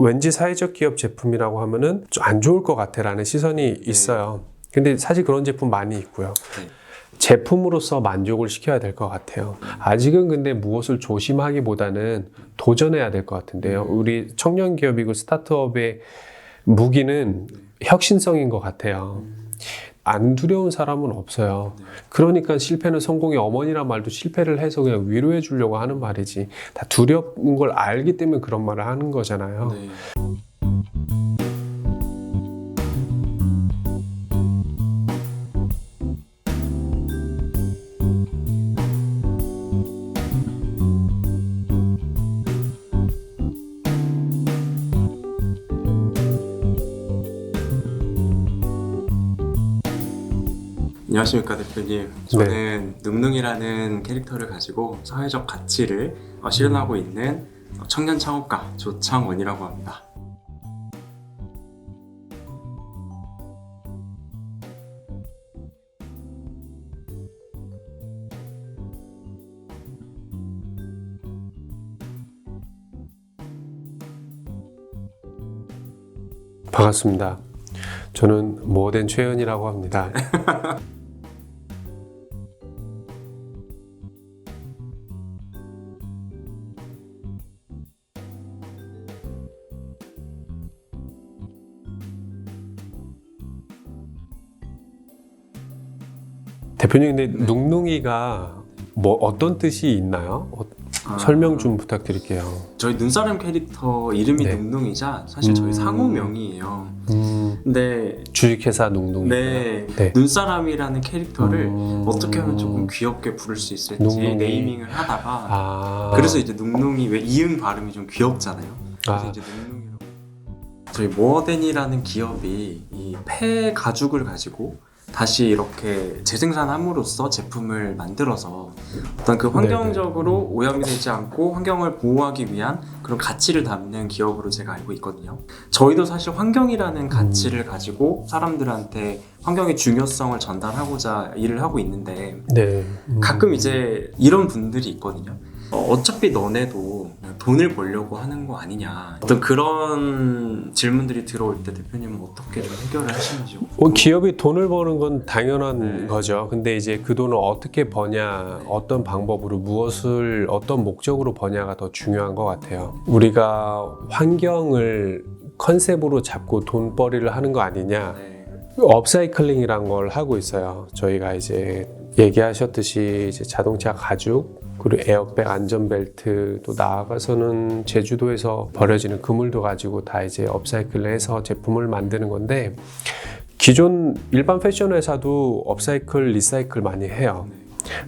왠지 사회적 기업 제품이라고 하면은 좀 안 좋을 것 같아라는 시선이 있어요. 근데 사실 그런 제품 많이 있고요. 제품으로서 만족을 시켜야 될 것 같아요. 아직은 근데 무엇을 조심하기보다는 도전해야 될 것 같은데요. 우리 청년 기업이고 스타트업의 무기는 혁신성인 것 같아요. 안 두려운 사람은 없어요. 그러니까 실패는 성공의 어머니란 말도 실패를 해서 그냥 위로해 주려고 하는 말이지. 다 두려운 걸 알기 때문에 그런 말을 하는 거잖아요. 안녕하십니까 대표님. 저는 눅눅이라는 캐릭터를 가지고 사회적 가치를 실현하고 있는 청년 창업가 조창원이라고 합니다. 반갑습니다. 저는 모된 최현이라고 합니다. 대표님, 근데 눅눅이가 뭐 어떤 뜻이 있나요? 설명 좀 부탁드릴게요. 저희 눈사람 캐릭터 이름이 눅눅이자 사실 저희 상호명이에요. 근데 주식회사 눅눅이. 네. 눈사람이라는 캐릭터를 어떻게 하면 조금 귀엽게 부를 수 있을지 눅눅이. 네이밍을 하다가 그래서 이제 눅눅이 왜 이응 발음이 좀 귀엽잖아요. 그래서 이제 눅눅이라고. 저희 모어덴이라는 기업이 이 폐 가죽을 가지고 다시 이렇게 재생산함으로써 제품을 만들어서 어떤 그 환경적으로 오염이 되지 않고 환경을 보호하기 위한 그런 가치를 담는 기업으로 제가 알고 있거든요. 저희도 사실 환경이라는 가치를 가지고 사람들한테 환경의 중요성을 전달하고자 일을 하고 있는데 가끔 이제 이런 분들이 있거든요. 어차피 너네도 돈을 벌려고 하는 거 아니냐, 어떤 그런 질문들이 들어올 때 대표님은 어떻게 좀 해결을 하시는지요? 기업이 돈을 버는 건 당연한 거죠. 근데 이제 그 돈을 어떻게 버냐, 어떤 방법으로 무엇을 어떤 목적으로 버냐가 더 중요한 것 같아요. 우리가 환경을 컨셉으로 잡고 돈벌이를 하는 거 아니냐. 업사이클링이란 걸 하고 있어요. 저희가 이제 얘기하셨듯이 이제 자동차 가죽, 그리고 에어백, 안전벨트, 또 나아가서는 제주도에서 버려지는 그물도 가지고 다 이제 업사이클해서 제품을 만드는 건데, 기존 일반 패션 회사도 업사이클, 리사이클 많이 해요.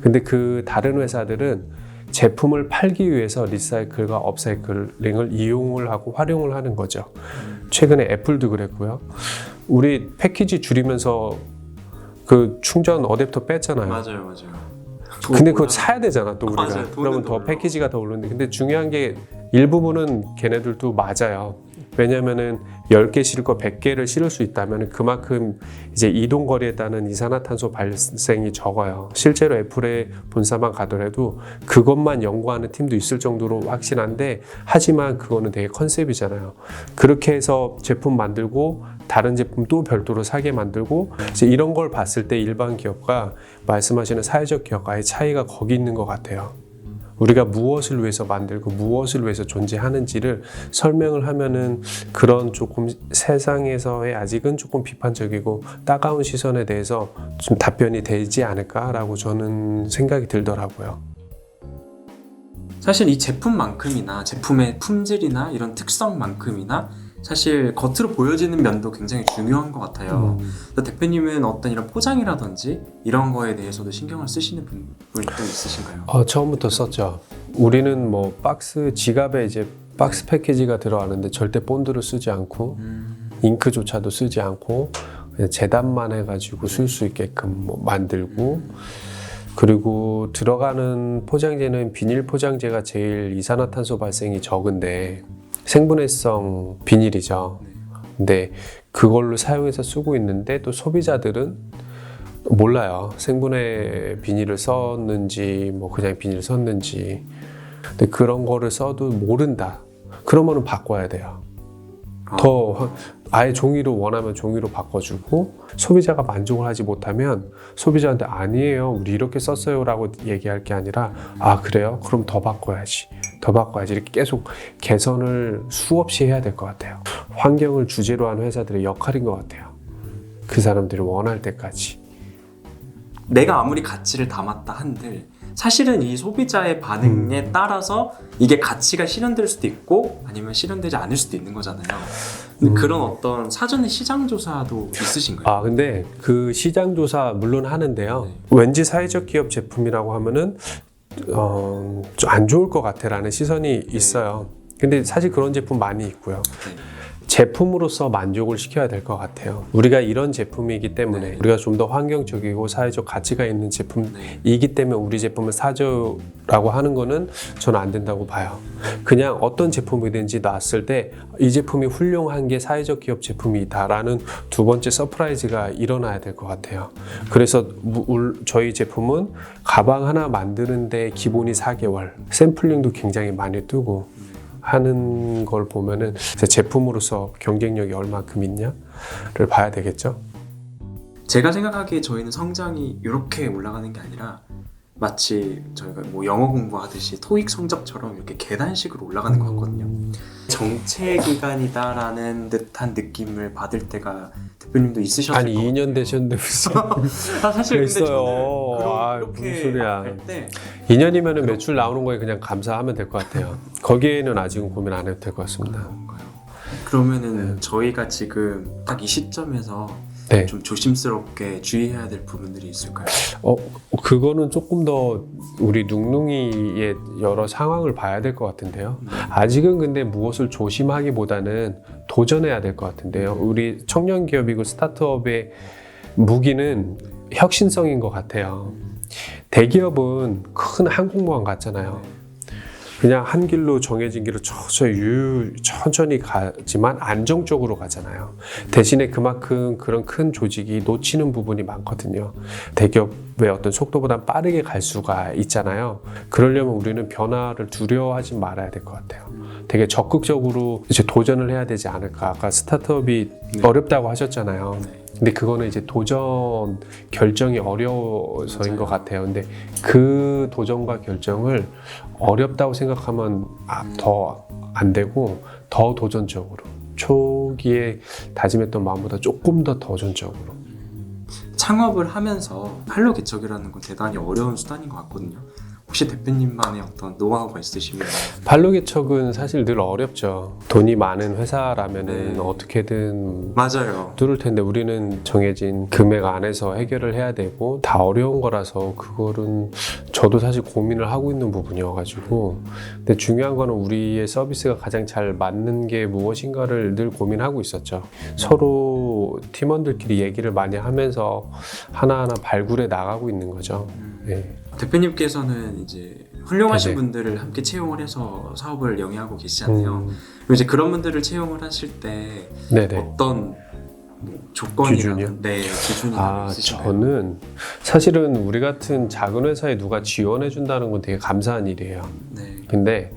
근데 그 다른 회사들은 제품을 팔기 위해서 리사이클과 업사이클링을 이용을 하고 활용을 하는 거죠. 최근에 애플도 그랬고요. 우리 패키지 줄이면서 그 충전 어댑터 뺐잖아요. 맞아요. 근데 그거 사야 되잖아 또 우리가. 맞아요. 그러면 더 패키지가 더 오르는데, 근데 중요한 게 일부분은 걔네들도 맞아요. 왜냐면은 10개 실을 거 100개를 실을 수 있다면 그만큼 이제 이동 거리에 따른 이산화탄소 발생이 적어요. 실제로 애플의 본사만 가더라도 그것만 연구하는 팀도 있을 정도로 확실한데, 하지만 그거는 되게 컨셉이잖아요. 그렇게 해서 제품 만들고 다른 제품 또 별도로 사게 만들고, 이제 이런 걸 봤을 때 일반 기업과 말씀하시는 사회적 기업과의 차이가 거기 있는 것 같아요. 우리가 무엇을 위해서 만들고 무엇을 위해서 존재하는지를 설명을 하면은 그런 조금 세상에서의 아직은 조금 비판적이고 따가운 시선에 대해서 좀 답변이 되지 않을까라고 저는 생각이 들더라고요. 사실 이 제품만큼이나 제품의 품질이나 이런 특성만큼이나 사실 겉으로 보여지는 면도 굉장히 중요한 것 같아요. 대표님은 어떤 이런 포장이라든지 이런 거에 대해서도 신경을 쓰시는 분이 또 있으신가요? 처음부터 썼죠. 우리는 뭐 지갑에 이제 박스 패키지가 들어가는데 절대 본드를 쓰지 않고 잉크조차도 쓰지 않고 그냥 재단만 해가지고 쓸 수 있게끔 뭐 만들고, 그리고 들어가는 포장재는 비닐 포장재가 제일 이산화탄소 발생이 적은데 생분해성 비닐이죠. 근데 그걸로 사용해서 쓰고 있는데, 또 소비자들은 몰라요. 생분해 비닐을 썼는지 뭐 그냥 비닐 썼는지. 근데 그런 거를 써도 모른다. 그러면은 바꿔야 돼요. 더 아예 종이로 원하면 종이로 바꿔주고 소비자가 만족을 하지 못하면 소비자한테 아니에요 우리 이렇게 썼어요 라고 얘기할 게 아니라 아 그래요? 그럼 더 바꿔야지 이렇게 계속 개선을 수없이 해야 될 것 같아요. 환경을 주제로 한 회사들의 역할인 것 같아요. 그 사람들이 원할 때까지. 내가 아무리 가치를 담았다 한들 사실은 이 소비자의 반응에 따라서 이게 가치가 실현될 수도 있고 아니면 실현되지 않을 수도 있는 거잖아요. 근데 그런 어떤 사전의 시장 조사도 있으신가요? 아 근데 그 시장 조사 물론 하는데요. 왠지 사회적 기업 제품이라고 하면은 좀 안 좋을 것 같아라는 시선이 있어요. 근데 사실 그런 제품 많이 있고요. 제품으로서 만족을 시켜야 될 것 같아요. 우리가 이런 제품이기 때문에 우리가 좀 더 환경적이고 사회적 가치가 있는 제품이기 때문에 우리 제품을 사줘라고 하는 거는 저는 안 된다고 봐요. 그냥 어떤 제품이든지 놨을 때 이 제품이 훌륭한 게 사회적 기업 제품이다라는 두 번째 서프라이즈가 일어나야 될 것 같아요. 그래서 저희 제품은 가방 하나 만드는데 기본이 4개월, 샘플링도 굉장히 많이 뜨고 하는 걸 보면은 제품으로서 경쟁력이 얼마큼 있냐를 봐야 되겠죠. 제가 생각하기에 저희는 성장이 이렇게 올라가는 게 아니라 마치 저희가 뭐 영어 공부하듯이 토익 성적처럼 이렇게 계단식으로 올라가는 것 같거든요. 정체 기간이다라는 듯한 느낌을 받을 때가 대표님도 있으셨을 아니 것 2년 같아요. 되셨는데 무슨 사실 근데 저는 아, 이렇게 무슨 소리야. 할 때 2년이면 매출 나오는 거에 그냥 감사하면 될 것 같아요. 거기에는 아직은 고민 안 해도 될 것 같습니다. 그러면은 저희가 지금 딱 이 시점에서 네. 좀 조심스럽게 주의해야 될 부분들이 있을까요? 그거는 조금 더 우리 눅눅이의 여러 상황을 봐야 될 것 같은데요. 아직은 근데 무엇을 조심하기보다는 도전해야 될 것 같은데요. 우리 청년 기업이고 스타트업의 무기는 혁신성인 것 같아요. 대기업은 큰 항공모함 같잖아요. 그냥 한 길로 정해진 길로 천천히 가지만 안정적으로 가잖아요. 대신에 그만큼 그런 큰 조직이 놓치는 부분이 많거든요. 대기업의 어떤 속도보다 빠르게 갈 수가 있잖아요. 그러려면 우리는 변화를 두려워하지 말아야 될 것 같아요. 되게 적극적으로 이제 도전을 해야 되지 않을까. 아까 스타트업이 어렵다고 하셨잖아요. 근데 그거는 이제 도전 결정이 어려워서인 것 같아요. 근데 그 도전과 결정을 어렵다고 생각하면 더 안 되고 더 도전적으로 초기에 다짐했던 마음보다 조금 더 도전적으로 창업을 하면서 판로 개척이라는 건 대단히 어려운 수단인 것 같거든요. 혹시 대표님만의 어떤 노하우가 있으시면? 판로 개척은 사실 늘 어렵죠. 돈이 많은 회사라면은 어떻게든 맞아요. 뚫을 텐데 우리는 정해진 금액 안에서 해결을 해야 되고 다 어려운 거라서 그거는 저도 사실 고민을 하고 있는 부분이어가지고 근데 중요한 거는 우리의 서비스가 가장 잘 맞는 게 무엇인가를 늘 고민하고 있었죠. 서로 팀원들끼리 얘기를 많이 하면서 하나하나 발굴해 나가고 있는 거죠. 네. 대표님께서는 이제 훌륭하신 네네. 분들을 함께 채용을 해서 사업을 영위하고 계시잖아요. 그리고 이제 그런 분들을 채용을 하실 때 네네. 어떤 조건이나 기준이요? 기준이나 있으신가요? 저는 사실은 우리 같은 작은 회사에 누가 지원해 준다는 건 되게 감사한 일이에요. 네. 근데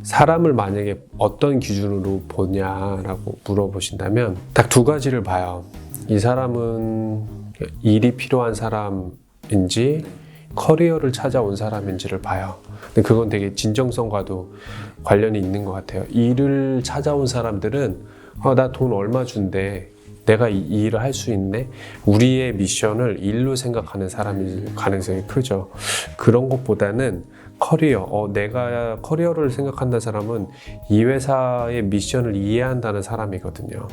사람을 만약에 어떤 기준으로 보냐라고 물어보신다면 딱 두 가지를 봐요. 이 사람은 일이 필요한 사람인지 커리어를 찾아온 사람인지를 봐요. 근데 그건 되게 진정성과도 관련이 있는 것 같아요. 일을 찾아온 사람들은 나 돈 얼마 준대. 내가 이 일을 할 수 있네. 우리의 미션을 일로 생각하는 사람일 가능성이 크죠. 그런 것보다는 커리어, 내가 커리어를 생각한다는 사람은 이 회사의 미션을 이해한다는 사람이거든요.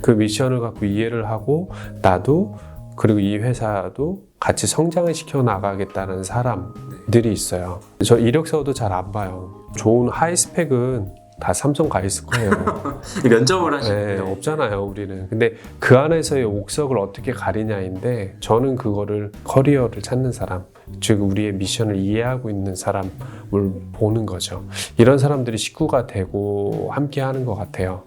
그 미션을 갖고 이해를 하고 나도 그리고 이 회사도 같이 성장을 시켜 나가겠다는 사람들이 있어요. 저 이력서도 잘 안 봐요. 좋은 하이스펙은 다 삼성 가 있을 거예요. 면접을 하시는데 없잖아요, 우리는. 근데 그 안에서의 옥석을 어떻게 가리냐인데 저는 그거를 커리어를 찾는 사람, 즉 우리의 미션을 이해하고 있는 사람을 보는 거죠. 이런 사람들이 식구가 되고 함께 하는 것 같아요.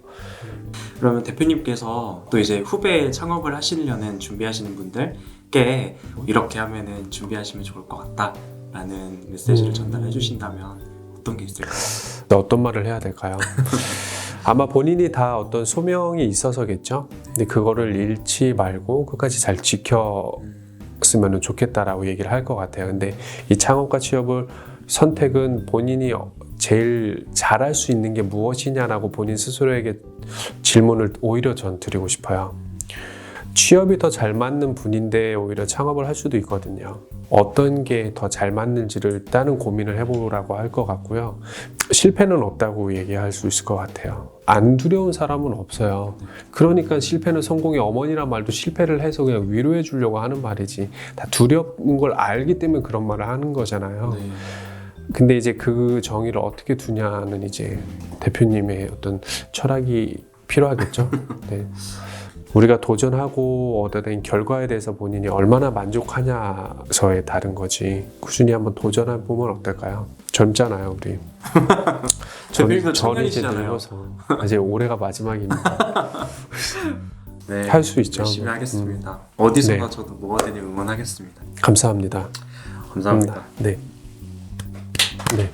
그러면 대표님께서 또 이제 후배 창업을 하시려는 준비하시는 분들께 이렇게 하면은 준비하시면 좋을 것 같다라는 메시지를 전달해 주신다면 어떤 게 있을까요? 어떤 말을 해야 될까요? 아마 본인이 다 어떤 소명이 있어서겠죠. 근데 그거를 잃지 말고 끝까지 잘 지켰으면 좋겠다라고 얘기를 할 것 같아요. 근데 이 창업과 취업을 선택은 본인이 제일 잘할 수 있는 게 무엇이냐라고 본인 스스로에게 질문을 오히려 전 드리고 싶어요. 취업이 더 잘 맞는 분인데 오히려 창업을 할 수도 있거든요. 어떤 게 더 잘 맞는지를 일단은 고민을 해보라고 할 것 같고요. 실패는 없다고 얘기할 수 있을 것 같아요. 안 두려운 사람은 없어요. 그러니까 실패는 성공의 어머니란 말도 실패를 해서 그냥 위로해 주려고 하는 말이지. 다 두려운 걸 알기 때문에 그런 말을 하는 거잖아요. 네. 근데 이제 그 정의를 어떻게 두냐는 이제 대표님의 어떤 철학이 필요하겠죠. 네. 우리가 도전하고 얻어낸 결과에 대해서 본인이 얼마나 만족하냐서에 다른 거지. 꾸준히 한번 도전해 보면 어떨까요? 젊잖아요, 우리. 대표님도 저는 이제 청년이시잖아요. 늙어서 이제 올해가 마지막입니다. 네, 할 수 있죠. 열심히 하겠습니다. 어디서나 네. 저도 모아대니 응원하겠습니다. 감사합니다. 감사합니다. 네. 네.